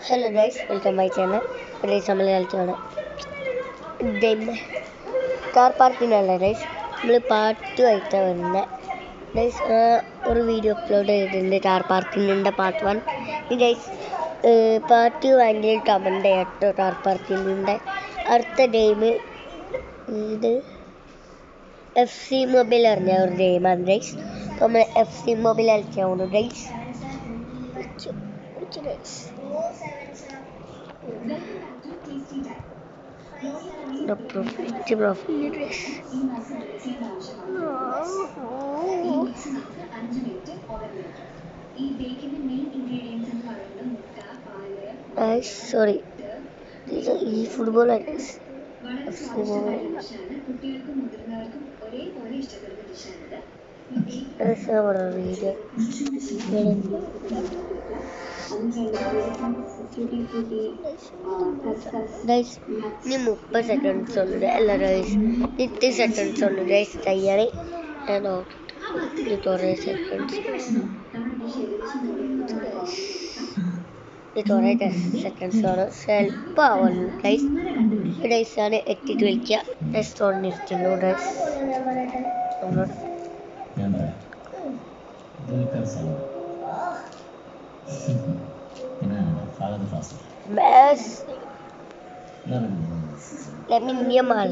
Hello guys, welcome my channel. Today നമ്മൾ കളിച്ചാണ് car parking അല്ല guys. നമ്മൾ പാർട്ട് 2 ആയിട്ടാണ് വരുന്നത് ഗൈസ്. ഒരു വീഡിയോ അപ്ലോഡ് ചെയ്തിട്ടുണ്ട് കാർ പാർക്കിങ്ങിൻ്റെ പാർട്ട് 1. ഗൈസ് പാർട്ട് 2 വേണമെങ്കിൽ കമൻറ്റ് ചെയ്യട്ടോ. കാർ പാർക്കിങ്ങിൻ്റെ അടുത്ത ഗെയിം ഇത് FC മൊബൈൽ അറിഞ്ഞ ഒരു ഗെയിമാണ് ഗൈസ്. നമ്മൾ FC മൊബൈൽ കളിച്ചാണ് guys. The profit is sorry, these are football items. That's our video. Guys, ini 30 seconds undi alla guys. 30 seconds undi guys tayari and out. Ini 30 seconds. Ini 30 seconds ആണ്. self ആവുന്നു guys. guys ആണ് എത്തിയിട്ട് വിളിക്കുക. Next on നിൽക്കുന്നു guys. Mas Lamine Yamal.